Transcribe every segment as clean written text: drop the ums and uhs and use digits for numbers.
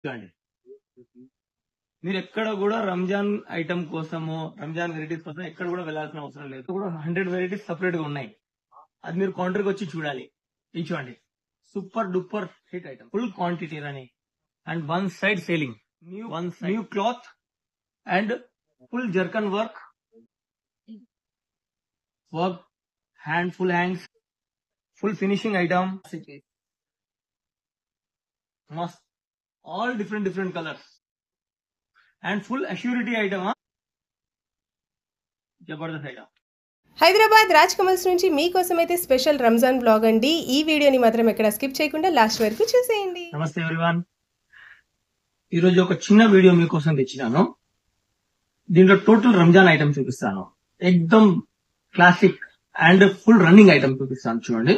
చూడండి. మీరు ఎక్కడ కూడా రంజాన్ ఐటమ్ కోసము రంజాన్ వెరైటీస్ కోసం ఎక్కడ కూడా వెళ్ళాల్సిన అవసరం లేదు. కూడా 100 వెరైటీస్ సపరేట్ గా ఉన్నాయి. అది మీరు కౌంటర్ కి వచ్చి చూడాలి. ఇది చూడండి, super duper hit item, full quantity రని and one side selling, new cloth and full zircon work hand full hands, full finishing item, must all different colors and full assurity item. జబర్దస్త్ item. Hyderabad Raj Kamals నుంచి మీకోసం అయితే special Ramzan blog అండి. ఈ వీడియోని మాత్రం ఎక్కడ స్కిప్ చేయకుండా లాస్ట్ వరకు చూసేయండి. నమస్తే ఎవ్రీవన్, ఈరోజు ఒక చిన్న వీడియో మీకోసం తెచ్చినాను. దీంట్లో టోటల్ రంజాన్ ఐటమ్ చూపిస్తాను. ఎక్దమ్ classic and full running item చూపిస్తాను. చూడండి,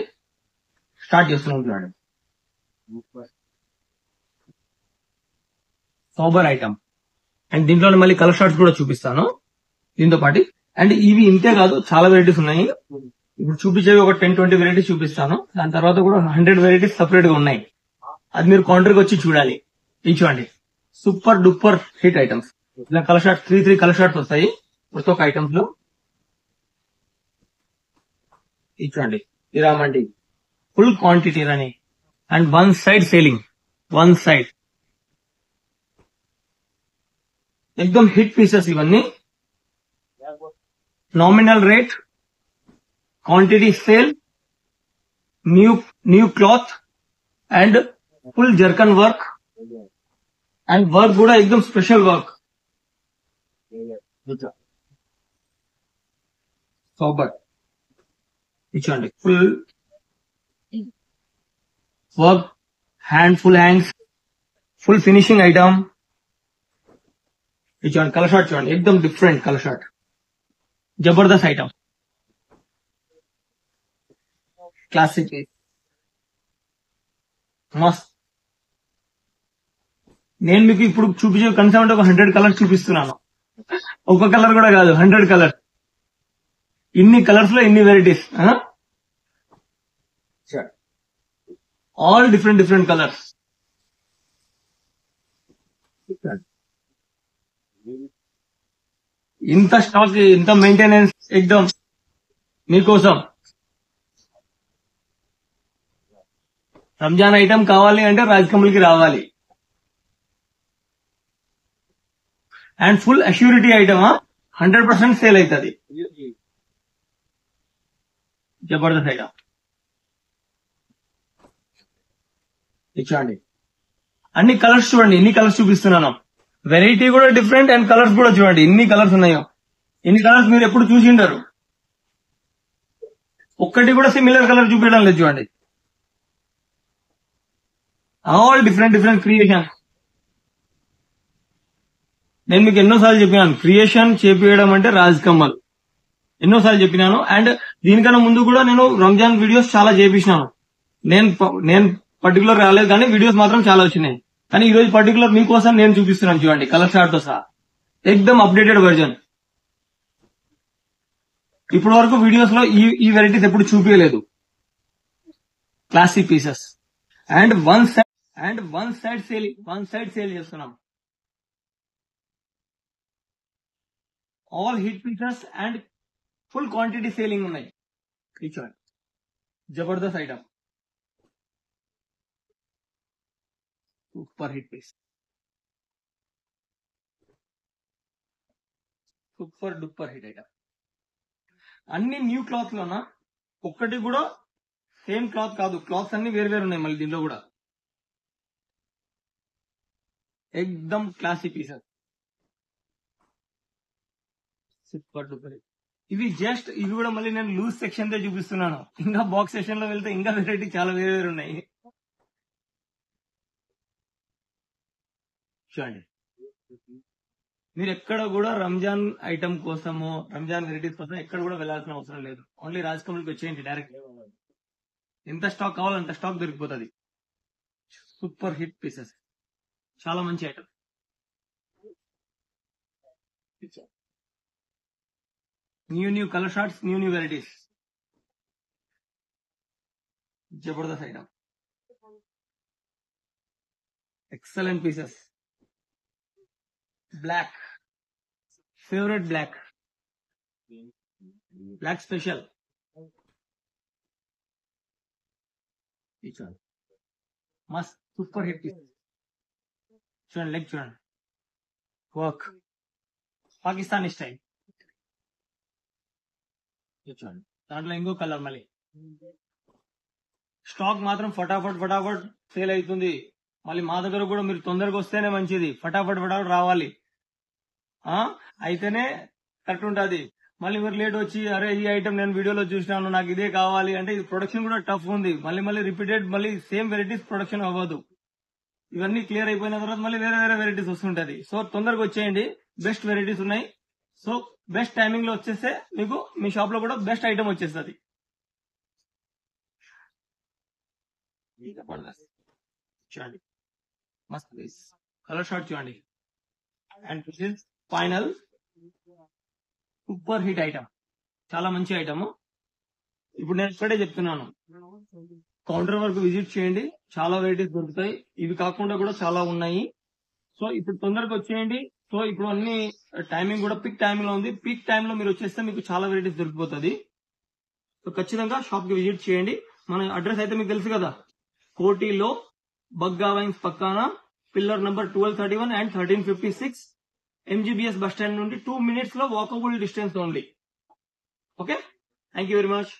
స్టార్ట్ చేస్తున్నాం. చూడండి, సోబర్ ఐటమ్ అండ్ దీంట్లో మళ్ళీ కలర్ షార్ట్స్ కూడా చూపిస్తాను దీంతో పాటు. అండ్ ఇవి ఇంతే కాదు, చాలా వెరైటీస్ ఉన్నాయి. ఇప్పుడు చూపించేవి ఒక 10-20 వెరైటీస్ చూపిస్తాను. దాని తర్వాత కూడా 100 వెరైటీస్ సపరేట్ గా ఉన్నాయి. అది మీరు కౌంటర్ కి వచ్చి చూడాలి. ఇది చూడండి, సూపర్ డూపర్ హిట్ ఐటమ్స్. ఇలా కలర్ షార్ట్స్ 3 కలర్ షార్ట్స్ వస్తాయి ప్రతి ఒక్క ఐటమ్స్ లో. ఇది చూడండి, ఇరామండి ఫుల్ క్వాంటిటీ రని and one side selling, one side एकदम हिट पीसेस इवన్నీ. Nominal rate, quantity sale, new cloth and full zircon work and work కూడా एकदम స్పెషల్ వర్క్. సోబర్ ఇచ్చండి, full work hand full hands, full finishing item. ఇది చూడండి, colour short చూడండి, एकदम different colour short, Jabardasth item, classic, మస్త్. నేను మీకు ఇప్పుడు చూపించే కనీసం అంటే ఒక 100 కలర్స్ చూపిస్తున్నాను. ఒక కలర్ కూడా కాదు, 100 కలర్స్. ఇన్ని కలర్స్ లో ఇన్ని వెరైటీస్, ఆల్ డిఫరెంట్ కలర్స్. ఇంత స్టాక్, ఇంత మెయింటెనెన్స్ एकदम మీకోసం. రంజాన్ ఐటమ్ కావాలి అంటే రాజ్ కమల్ కి రావాలి. And full assurity item, 100% sale అవుతుంది. జబర్దస్త్ ఐటమ్. చూడండి, అన్ని కలర్స్ చూడండి, ఎన్ని కలర్స్ చూపిస్తున్నాను. వెరైటీ కూడా డిఫరెంట్ అండ్ కలర్స్ కూడా చూడండి ఎన్ని కలర్స్ ఉన్నాయో. ఎన్ని కలర్స్ మీరు ఎప్పుడు చూసింటారు. ఒక్కటి కూడా సిమిలర్ కలర్ చూపించడం లేదు. చూడండి, ఆల్ డిఫరెంట్ క్రియేషన్. నేను మీకు ఎన్నోసార్లు చెప్పినాను, క్రియేషన్ చేపియడం అంటే రాజ్ కమల్, ఎన్నోసార్లు చెప్పినాను. అండ్ దీనికన్నా ముందు కూడా నేను రంజాన్ వీడియోస్ చాలా చేపించినాను. నేను పర్టికులర్ రాలేదు, కానీ వీడియోస్ మాత్రం చాలా వచ్చినాయి. కానీ ఈ రోజు పర్టికులర్ మీకోసం నేను చూపిస్తున్నాను. చూడండి, కలర్ చార్ట్ తో సహా ఎక్దమ్ అప్డేటెడ్ వర్జన్. ఇప్పటి వరకు వీడియోస్ లో ఈ వెరైటీస్ ఎప్పుడు చూపించలేదు. Classic pieces and one side sale చేస్తున్నాం. All hit pieces and full quantity selling ఉన్నాయి. చూడండి, జబర్దస్త్ item, super hit piece, super duper hit item. అన్ని న్యూ క్లాత్ లోనా, ఒక్కటి కూడా సేమ్ క్లాత్ కాదు. క్లాత్స్ అన్ని వేరు ఉన్నాయి. మళ్ళీ దీంట్లో కూడా एकदम క్లాసిక్ పీసెస్, సూపర్ డూపర్. ఇవి కూడా మళ్ళీ నేను లూజ్ సెక్షన్ తో చూపిస్తున్నాను. ఇంకా బాక్స్ సెక్షన్ లో వెళ్తే ఇంకా వెరైటీ చాలా వేరు ఉన్నాయి. చూడండి, మీరు ఎక్కడ కూడా రంజాన్ ఐటమ్ కోసము రంజాన్ వెరైటీస్ కోసం ఎక్కడ కూడా వెళ్ళాల్సిన అవసరం లేదు. ఓన్లీ రాజ్ కమల్ కి వచ్చేయండి డైరెక్ట్. ఎంత స్టాక్ కావాలో అంత స్టాక్ దొరికిపోతుంది. సూపర్ హిట్ పీసెస్, చాలా మంచి item. New colour shorts, new varieties, జబర్దస్త్ item. Excellent pieces. Black favourite, black special. మస్త్ సూపర్ హిట్ పీస్. చూడండి లెగ్, చూడండి వర్క్ పాకిస్తానీ స్టైల్. చూడండి దాంట్లో ఇంకో కలర్. మళ్ళీ స్టాక్ మాత్రం ఫటాఫట్ సేల్ అవుతుంది. మళ్ళీ మా దగ్గర కూడా మీరు తొందరగా వస్తేనే మంచిది. ఫటాఫట్ రావాలి, అయితేనే కరెక్ట్ ఉంటుంది. మళ్ళీ మీరు లేట్ వచ్చి అరే ఈ ఐటమ్ నేను వీడియోలో చూసినాను నాకు ఇదే కావాలి అంటే ఇది ప్రొడక్షన్ కూడా టఫ్ ఉంది. మళ్ళీ రిపీటెడ్ మళ్ళీ సేమ్ వెరైటీస్ ప్రొడక్షన్ అవ్వదు. ఇవన్నీ క్లియర్ అయిపోయిన తర్వాత మళ్ళీ వేరే వెరైటీస్ వస్తుంటది. సో తొందరగా వచ్చేయండి, బెస్ట్ వెరైటీస్ ఉన్నాయి. సో బెస్ట్ టైమింగ్ లో వచ్చేస్తే మీకు మీ షాప్ లో కూడా బెస్ట్ ఐటమ్ వచ్చేస్తుంది. చూడండి మస్త్ కలర్ షార్ట్ చూడండి. And this is final super hit item, చాలా మంచి ఐటమ్. ఇప్పుడు నేను ఇక్కడే చెప్తున్నాను, కౌంటర్ వరకు విజిట్ చేయండి, చాలా వెరైటీస్ దొరుకుతాయి. ఇవి కాకుండా కూడా చాలా ఉన్నాయి. సో ఇప్పుడు తొందరగా వచ్చేయండి. సో ఇప్పుడు అన్ని టైమింగ్ కూడా పీక్ టైమింగ్ లో ఉంది. పీక్ టైమ్ లో మీరు వచ్చేస్తే మీకు చాలా వెరైటీస్ దొరికిపోతుంది. సో ఖచ్చితంగా షాప్ కి విజిట్ చేయండి. మన అడ్రస్ అయితే మీకు తెలుసు కదా, కోటిలో బగ్గా వైన్స్ పక్కన pillar number 1231 and 1356 MGBS bus stand నుండి 2 minutes లో walkable distance only. Okay, thank you very much.